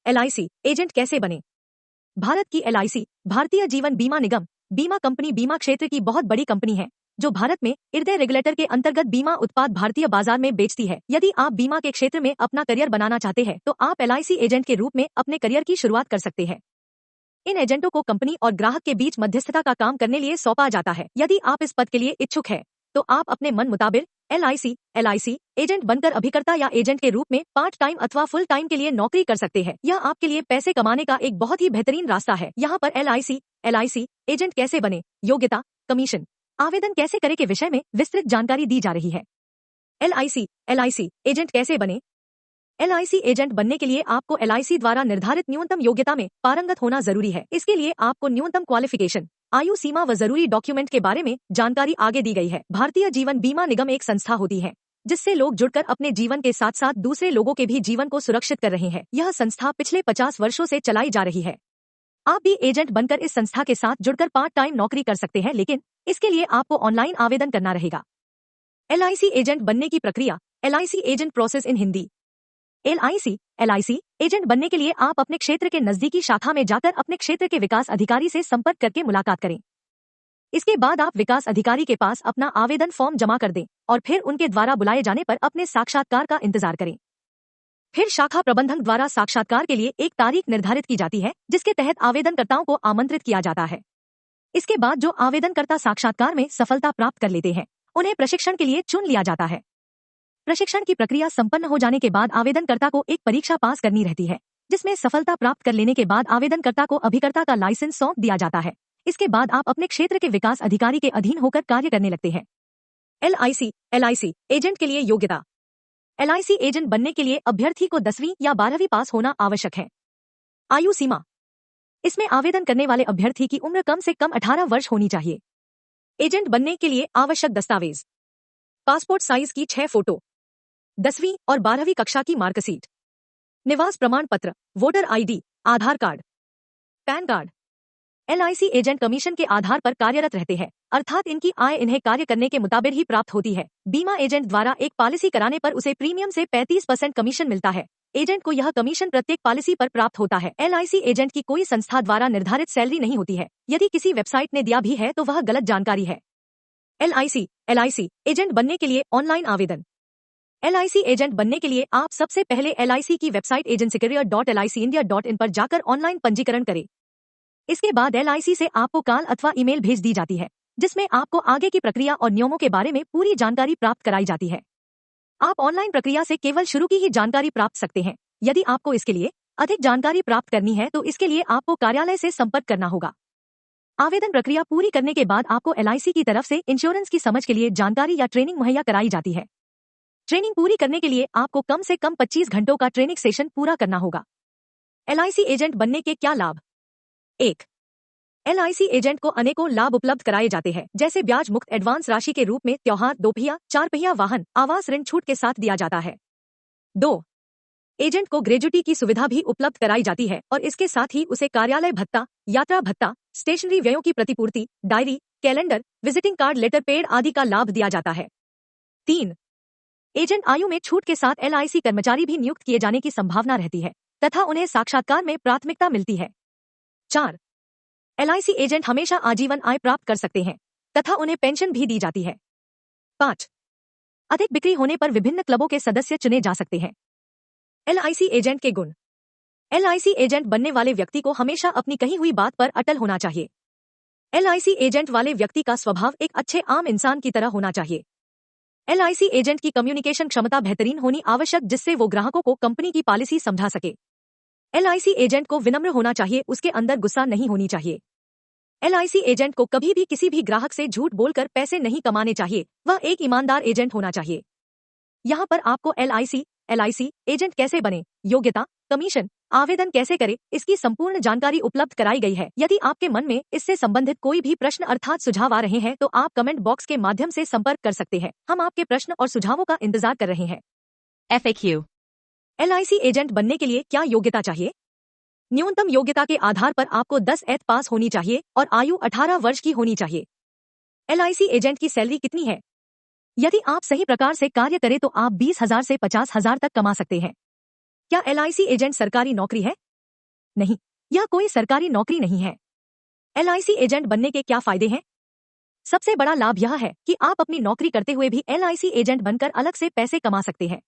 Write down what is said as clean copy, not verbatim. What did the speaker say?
LIC agent कैसे बने? भारत की LIC, भारतीय जीवन बीमा निगम, बीमा कंपनी बीमा क्षेत्र की बहुत बड़ी कंपनी है जो भारत में IRDAI रेगुलेटर के अंतर्गत बीमा उत्पाद भारतीय बाजार में बेचती है। यदि आप बीमा के क्षेत्र में अपना करियर बनाना चाहते हैं तो आप LIC एजेंट के रूप में अपने करियर की शुरुआत कर सकते हैं। इन एजेंटों को कंपनी और ग्राहक के बीच मध्यस्थता का काम करने लिए सौंपा जाता है। यदि आप इस पद के लिए इच्छुक हैं तो आप अपने मन मुताबिक LIC एजेंट बनकर अभिकर्ता या एजेंट के रूप में पार्ट टाइम अथवा फुल टाइम के लिए नौकरी कर सकते हैं। यह आपके लिए पैसे कमाने का एक बहुत ही बेहतरीन रास्ता है। यहाँ पर LIC एजेंट कैसे बने, योग्यता, कमीशन, आवेदन कैसे करें के विषय में विस्तृत जानकारी दी जा रही है। LIC एजेंट कैसे बने? LIC एजेंट बनने के लिए आपको LIC द्वारा निर्धारित न्यूनतम योग्यता में पारंगत होना जरूरी है। इसके लिए आपको न्यूनतम क्वालिफिकेशन, आयु सीमा व जरूरी डॉक्यूमेंट के बारे में जानकारी आगे दी गई है। भारतीय जीवन बीमा निगम एक संस्था होती है जिससे लोग जुड़कर अपने जीवन के साथ साथ दूसरे लोगों के भी जीवन को सुरक्षित कर रहे हैं। यह संस्था पिछले 50 वर्षों से चलाई जा रही है। आप भी एजेंट बनकर इस संस्था के साथ जुड़कर पार्ट टाइम नौकरी कर सकते हैं, लेकिन इसके लिए आपको ऑनलाइन आवेदन करना रहेगा। LIC एजेंट बनने की प्रक्रिया। LIC agent process in Hindi. LIC agent बनने के लिए आप अपने क्षेत्र के नजदीकी शाखा में जाकर अपने क्षेत्र के विकास अधिकारी से संपर्क करके मुलाकात करें। इसके बाद आप विकास अधिकारी के पास अपना आवेदन फॉर्म जमा कर दें और फिर उनके द्वारा बुलाए जाने पर अपने साक्षात्कार का इंतजार करें। फिर शाखा प्रबंधक द्वारा साक्षात्कार के लिए एक तारीख निर्धारित की जाती है जिसके तहत आवेदनकर्ताओं को आमंत्रित किया जाता है। इसके बाद जो आवेदनकर्ता साक्षात्कार में सफलता प्राप्त कर लेते हैं उन्हें प्रशिक्षण के लिए चुन लिया जाता है। प्रशिक्षण की प्रक्रिया संपन्न हो जाने के बाद आवेदनकर्ता को एक परीक्षा पास करनी रहती है जिसमें सफलता प्राप्त कर लेने के बाद आवेदनकर्ता को अभिकर्ता का लाइसेंस सौंप दिया जाता है। इसके बाद आप अपने क्षेत्र के विकास अधिकारी के अधीन होकर कार्य करने लगते हैं। LIC एजेंट के लिए योग्यता। LIC एजेंट बनने के लिए अभ्यर्थी को 10वीं या 12वीं पास होना आवश्यक है। आयु सीमा। इसमें आवेदन करने वाले अभ्यर्थी की उम्र कम से कम 18 वर्ष होनी चाहिए। एजेंट बनने के लिए आवश्यक दस्तावेज: पासपोर्ट साइज की 6 फोटो, 10वीं और 12वीं कक्षा की मार्कशीट, निवास प्रमाण पत्र, voter ID, Aadhaar card, PAN card. LIC agent commission के आधार पर कार्यरत रहते हैं, अर्थात इनकी आय इन्हें कार्य करने के मुताबिक ही प्राप्त होती है। बीमा एजेंट द्वारा एक पॉलिसी कराने पर उसे प्रीमियम से 35% कमीशन मिलता है। एजेंट को यह कमीशन प्रत्येक पॉलिसी पर प्राप्त होता है। LIC एजेंट की कोई संस्था द्वारा निर्धारित सैलरी नहीं होती है। यदि किसी वेबसाइट ने दिया भी है तो वह गलत जानकारी है। LIC एजेंट बनने के लिए ऑनलाइन आवेदन। LIC एजेंट बनने के लिए आप सबसे पहले LIC की वेबसाइट agencycareer.licindia.in पर जाकर ऑनलाइन पंजीकरण करें। इसके बाद LIC से आपको कॉल अथवा ईमेल भेज दी जाती है जिसमें आपको आगे की प्रक्रिया और नियमों के बारे में पूरी जानकारी प्राप्त कराई जाती है। आप ऑनलाइन प्रक्रिया से केवल शुरू की ही जानकारी प्राप्त सकते हैं। यदि आपको इसके लिए अधिक जानकारी प्राप्त करनी है तो इसके लिए आपको कार्यालय से संपर्क करना होगा। आवेदन प्रक्रिया पूरी करने के बाद आपको LIC की तरफ से इंश्योरेंस की समझ के लिए जानकारी या ट्रेनिंग मुहैया कराई जाती है। ट्रेनिंग पूरी करने के लिए आपको कम से कम 25 घंटों का ट्रेनिंग सेशन पूरा करना होगा। LIC एजेंट बनने के क्या लाभ? 1. LIC एजेंट को अनेकों लाभ उपलब्ध कराए जाते हैं, जैसे ब्याज मुक्त एडवांस राशि के रूप में त्योहार, 2 पहिया, 4 पहिया वाहन, आवास ऋण छूट के साथ दिया जाता है। 2. एजेंट को ग्रेजुटी की सुविधा भी उपलब्ध कराई जाती है और इसके साथ ही उसे कार्यालय भत्ता, यात्रा भत्ता, स्टेशनरी व्ययों की प्रतिपूर्ति, diary, calendar, visiting card, letter pad आदि का लाभ दिया जाता है। 3. एजेंट आयु में छूट के साथ LIC कर्मचारी भी नियुक्त किए जाने की संभावना रहती है तथा उन्हें साक्षात्कार में प्राथमिकता मिलती है। 4. LIC एजेंट हमेशा आजीवन आय प्राप्त कर सकते हैं तथा उन्हें पेंशन भी दी जाती है। 5. अधिक बिक्री होने पर विभिन्न क्लबों के सदस्य चुने जा सकते हैं। LIC एजेंट के गुण। LIC एजेंट बनने वाले व्यक्ति को हमेशा अपनी कही हुई बात पर अटल होना चाहिए। LIC एजेंट वाले व्यक्ति का स्वभाव एक अच्छे आम इंसान की तरह होना चाहिए। LIC एजेंट की कम्युनिकेशन क्षमता बेहतरीन होनी आवश्यक जिससे वो ग्राहकों को कंपनी की पॉलिसी समझा सके। LIC एजेंट को विनम्र होना चाहिए, उसके अंदर गुस्सा नहीं होनी चाहिए। LIC एजेंट को कभी भी किसी भी ग्राहक से झूठ बोलकर पैसे नहीं कमाने चाहिए, वह एक ईमानदार एजेंट होना चाहिए। यहाँ पर आपको LIC एजेंट कैसे बने, योग्यता, कमीशन, आवेदन कैसे करें, इसकी संपूर्ण जानकारी उपलब्ध कराई गई है। यदि आपके मन में इससे संबंधित कोई भी प्रश्न अर्थात सुझाव आ रहे हैं तो आप कमेंट बॉक्स के माध्यम से संपर्क कर सकते हैं। हम आपके प्रश्न और सुझावों का इंतजार कर रहे हैं। FAQ। LIC एजेंट बनने के लिए क्या योग्यता चाहिए? न्यूनतम योग्यता के आधार पर आपको 10th पास होनी चाहिए और आयु 18 वर्ष की होनी चाहिए। LIC एजेंट की सैलरी कितनी है? यदि आप सही प्रकार से कार्य करें तो आप 20,000 से 50,000 तक कमा सकते हैं। क्या LIC एजेंट सरकारी नौकरी है? नहीं, यह कोई सरकारी नौकरी नहीं है। LIC एजेंट बनने के क्या फायदे हैं? सबसे बड़ा लाभ यह है कि आप अपनी नौकरी करते हुए भी LIC एजेंट बनकर अलग से पैसे कमा सकते हैं।